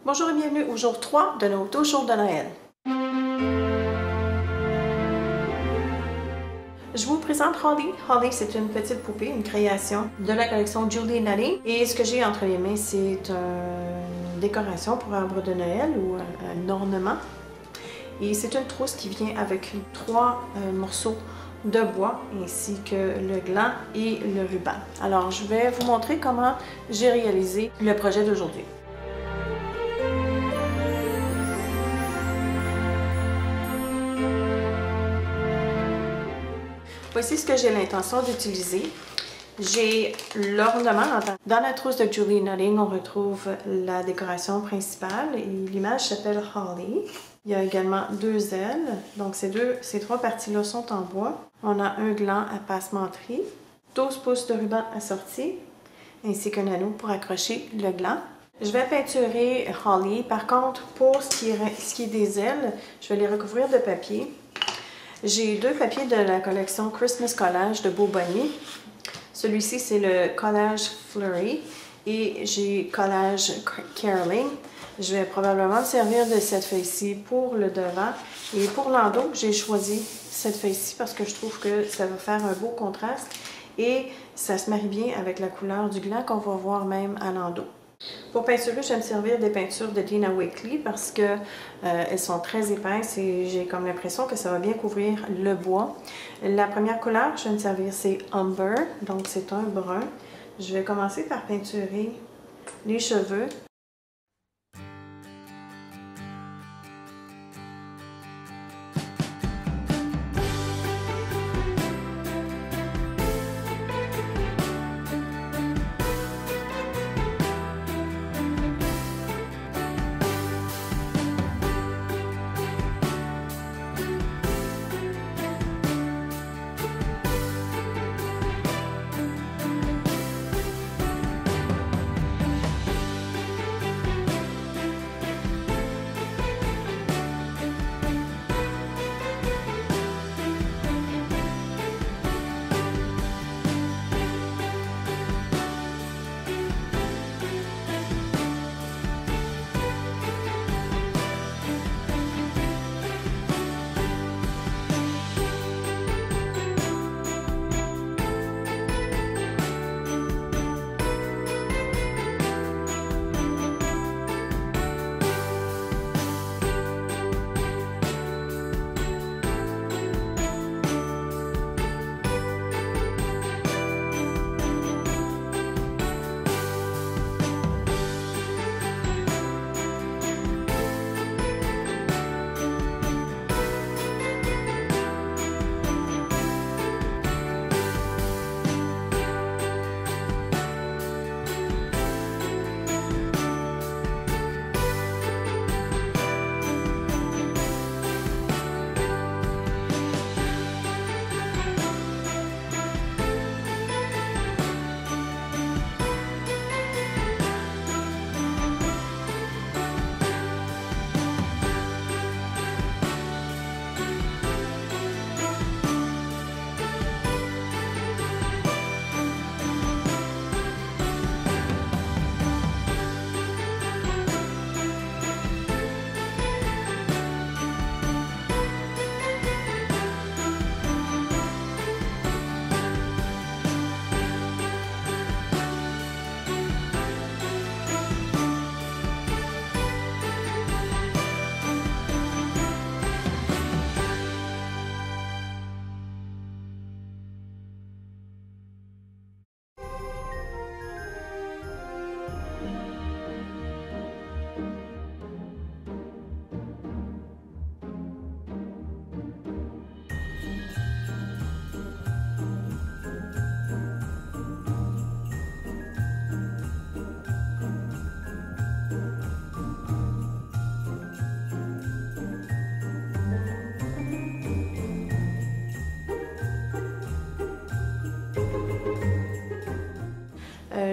Bonjour et bienvenue au jour 3 de nos 12 jours de Noël. Je vous présente Holly. Holly, c'est une petite poupée, une création de la collection Julie Knitting. Et ce que j'ai entre les mains, c'est une décoration pour arbre de Noël ou un ornement. Et c'est une trousse qui vient avec 3 morceaux de bois ainsi que le gland et le ruban. Alors, je vais vous montrer comment j'ai réalisé le projet d'aujourd'hui. Voici ce que j'ai l'intention d'utiliser. J'ai l'ornement. Dans la trousse de Julie Knitting, on retrouve la décoration principale et l'image s'appelle Holly. Il y a également 2 ailes. Donc ces 3 parties-là sont en bois. On a un gland à passementerie, 12 pouces de ruban assorti, ainsi qu'un anneau pour accrocher le gland. Je vais peinturer Holly. Par contre, pour ce qui est des ailes, je vais les recouvrir de papier. J'ai 2 papiers de la collection Christmas Collage de Beau Bonnier. Celui-ci, c'est le Collage Flurry et j'ai Collage Caroling. Je vais probablement me servir de cette feuille-ci pour le devant. Et pour l'endos, j'ai choisi cette feuille-ci parce que je trouve que ça va faire un beau contraste et ça se marie bien avec la couleur du gland qu'on va voir même à l'endos. Pour peinturer, je vais me servir des peintures de Dina Wakley parce que elles sont très épaisses et j'ai comme l'impression que ça va bien couvrir le bois. La première couleur que je vais me servir, c'est Umber, donc c'est un brun. Je vais commencer par peinturer les cheveux.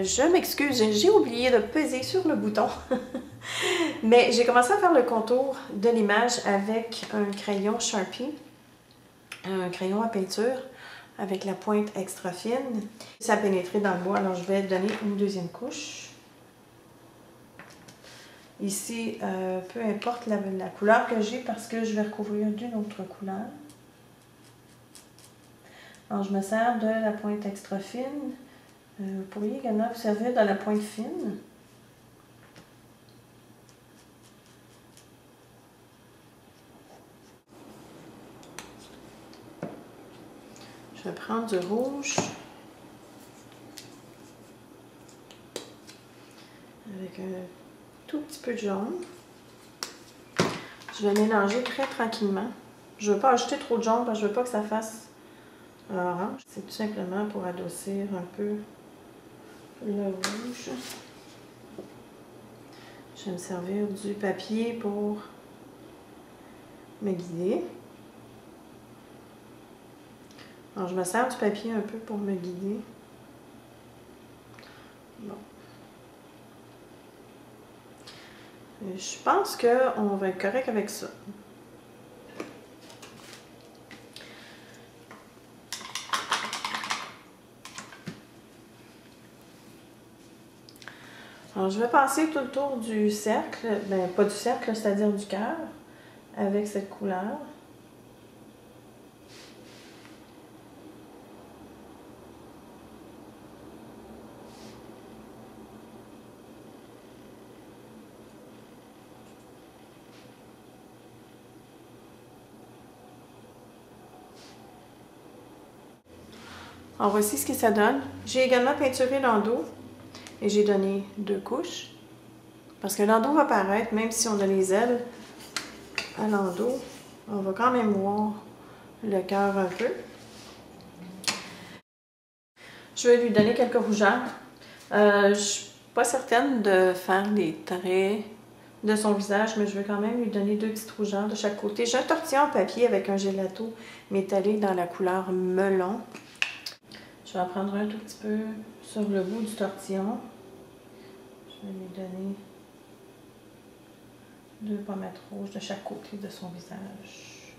Je m'excuse, j'ai oublié de peser sur le bouton. Mais j'ai commencé à faire le contour de l'image avec un crayon Sharpie, un crayon à peinture avec la pointe extra fine. Ça a pénétré dans le bois, alors je vais donner une deuxième couche. Ici, peu importe la couleur que j'ai parce que je vais recouvrir d'une autre couleur. Alors, je me sers de la pointe extra fine. Vous pourriez également vous servir de la pointe fine. Je vais prendre du rouge avec un tout petit peu de jaune. Je vais mélanger très tranquillement. Je ne veux pas ajouter trop de jaune parce que je ne veux pas que ça fasse orange. C'est tout simplement pour adoucir un peu le rouge. Je vais me servir du papier pour me guider. Alors, je me sers du papier un peu pour me guider. Bon. Et je pense qu'on va être correct avec ça. Alors, je vais passer tout le tour du cercle, ben pas du cercle, c'est-à-dire du cœur, avec cette couleur. Alors, voici ce que ça donne. J'ai également peinturé l'endos et j'ai donné 2 couches. Parce que l'endos va paraître, même si on a les ailes à l'endos, on va quand même voir le cœur un peu. Je vais lui donner quelques rougeurs. Je ne suis pas certaine de faire des traits de son visage, mais je vais quand même lui donner 2 petites rougeurs de chaque côté. J'ai un tortillon en papier avec un gelato métallique dans la couleur melon. Je vais en prendre un tout petit peu sur le bout du tortillon. Je vais lui donner 2 pommettes rouges de chaque côté de son visage.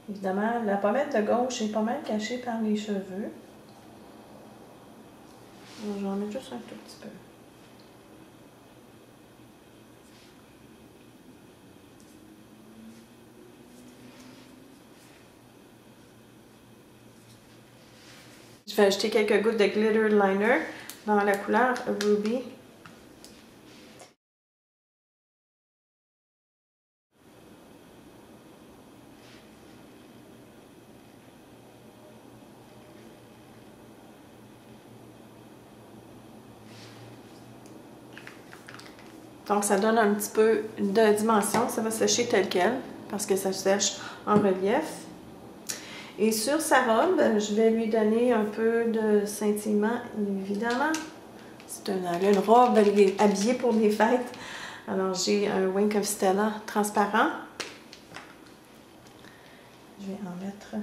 Évidemment, la pommette de gauche est pas mal cachée par les cheveux. Je vais en mettre juste un tout petit peu. Je vais ajouter quelques gouttes de glitter liner dans la couleur Ruby. Donc ça donne un petit peu de dimension. Ça va sécher tel quel parce que ça sèche en relief. Et sur sa robe, je vais lui donner un peu de scintillement, évidemment. C'est une robe habillée pour les fêtes. Alors, j'ai un Wink of Stella transparent. Je vais en mettre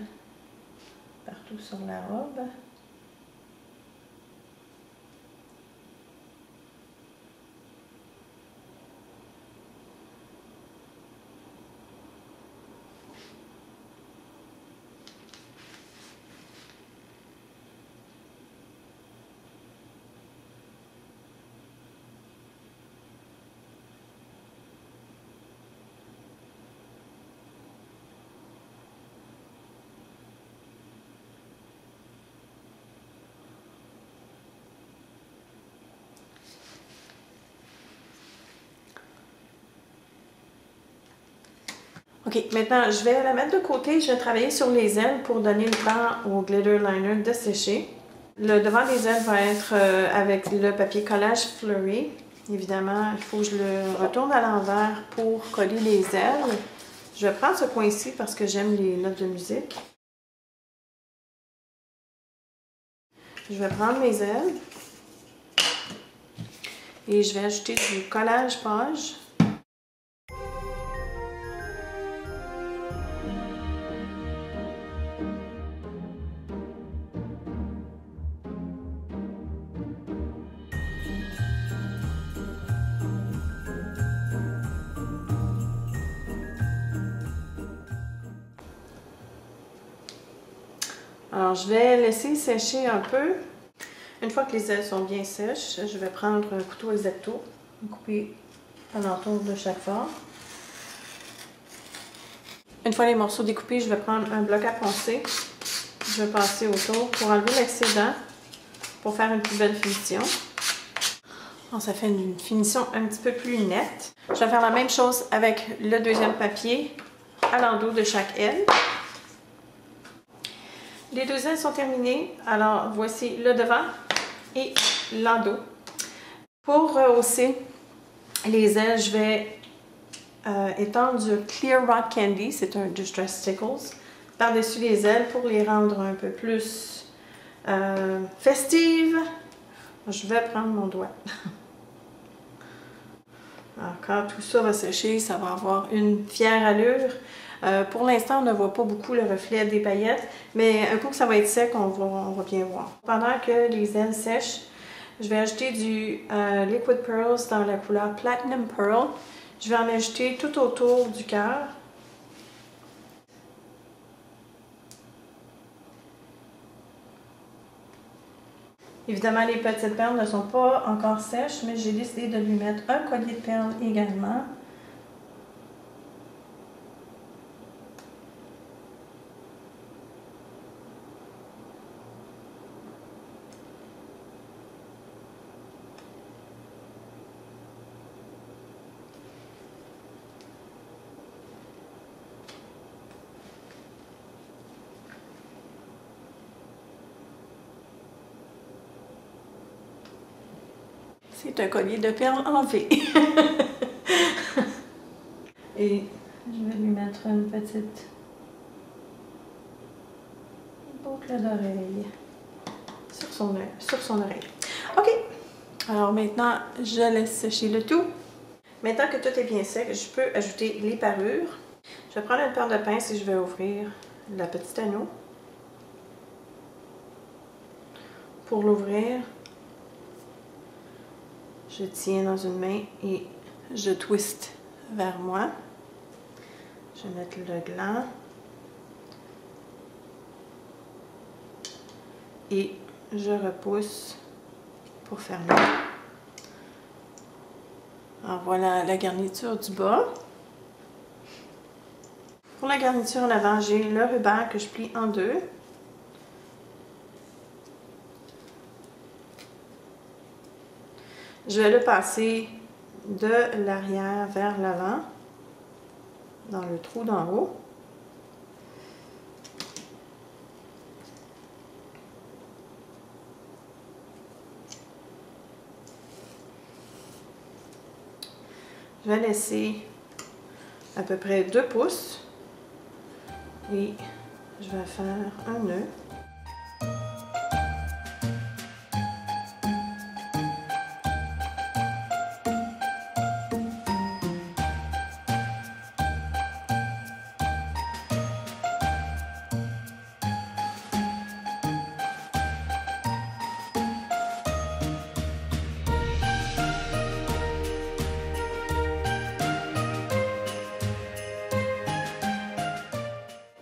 partout sur la robe. Ok, maintenant je vais la mettre de côté. Je vais travailler sur les ailes pour donner le temps au glitter liner de sécher. Le devant des ailes va être avec le papier collage fleuri. Évidemment, il faut que je le retourne à l'envers pour coller les ailes. Je vais prendre ce coin-ci parce que j'aime les notes de musique. Je vais prendre mes ailes et je vais ajouter du collage page. Alors, je vais laisser sécher un peu. Une fois que les ailes sont bien sèches, je vais prendre un couteau X-Acto et couper alentour de chaque forme. Une fois les morceaux découpés, je vais prendre un bloc à poncer. Je vais passer autour pour enlever l'excédent, pour faire une plus belle finition. Alors, ça fait une finition un petit peu plus nette. Je vais faire la même chose avec le deuxième papier à l'endos de chaque aile. Les deux ailes sont terminées. Alors, voici le devant et l'endos. Pour rehausser les ailes, je vais étendre du Clear Rock Candy, c'est un Distress Stickles, par-dessus les ailes pour les rendre un peu plus festives. Je vais prendre mon doigt. Alors, quand tout ça va sécher, ça va avoir une fière allure. Pour l'instant, on ne voit pas beaucoup le reflet des paillettes, mais un coup que ça va être sec, on va bien voir. Pendant que les ailes sèchent, je vais ajouter du Liquid Pearls dans la couleur Platinum Pearl. Je vais en ajouter tout autour du cœur. Évidemment, les petites perles ne sont pas encore sèches, mais j'ai décidé de lui mettre un collier de perles également. C'est un collier de perles en V. Et je vais lui mettre une petite boucle d'oreille sur son oreille. OK. Alors maintenant, je laisse sécher le tout. Maintenant que tout est bien sec, je peux ajouter les parures. Je vais prendre une paire de pinces et je vais ouvrir la petite anneau. Pour l'ouvrir, je tiens dans une main et je twiste vers moi. Je vais mettre le gland. Et je repousse pour fermer. Alors voilà la garniture du bas. Pour la garniture en avant, j'ai le ruban que je plie en deux. Je vais le passer de l'arrière vers l'avant, dans le trou d'en haut. Je vais laisser à peu près 2 pouces et je vais faire un nœud.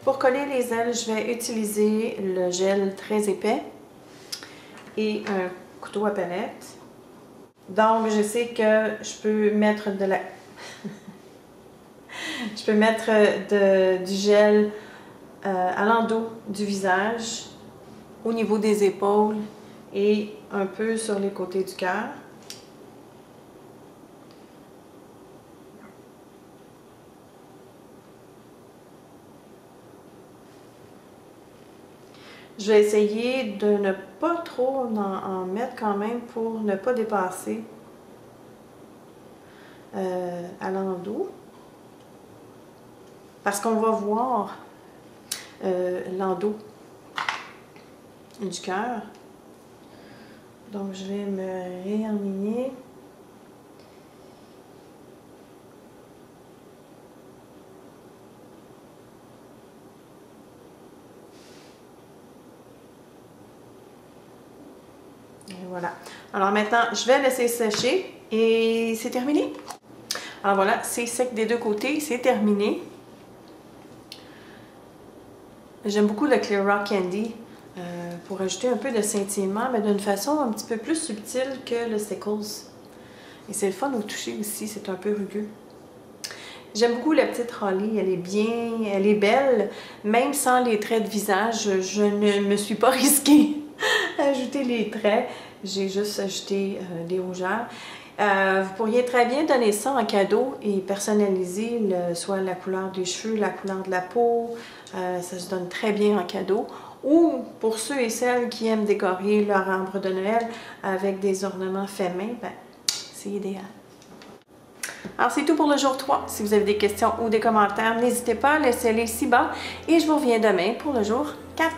Pour coller les ailes, je vais utiliser le gel très épais et un couteau à palette. Donc, je sais que je peux mettre de la... je peux mettre du gel à l'endos du visage, au niveau des épaules et un peu sur les côtés du cœur. Je vais essayer de ne pas trop en mettre quand même pour ne pas dépasser à l'endos. Parce qu'on va voir l'endos du cœur. Donc je vais me réaligner. Et voilà. Alors maintenant, je vais laisser sécher et c'est terminé. Alors voilà, c'est sec des deux côtés, c'est terminé. J'aime beaucoup le Clear Rock Candy. pour ajouter un peu de scintillement, mais d'une façon un petit peu plus subtile que le Stickles. Et c'est le fun au toucher aussi, c'est un peu rugueux. J'aime beaucoup la petite Holly, elle est bien, elle est belle, même sans les traits de visage, je ne me suis pas risquée à ajouter les traits, j'ai juste ajouté des rougeurs. Vous pourriez très bien donner ça en cadeau et personnaliser soit la couleur des cheveux, la couleur de la peau, ça se donne très bien en cadeau. Ou pour ceux et celles qui aiment décorer leur arbre de Noël avec des ornements faits main, ben, c'est idéal. Alors c'est tout pour le jour 3. Si vous avez des questions ou des commentaires, n'hésitez pas à laisser-les ci-bas et je vous reviens demain pour le jour 4.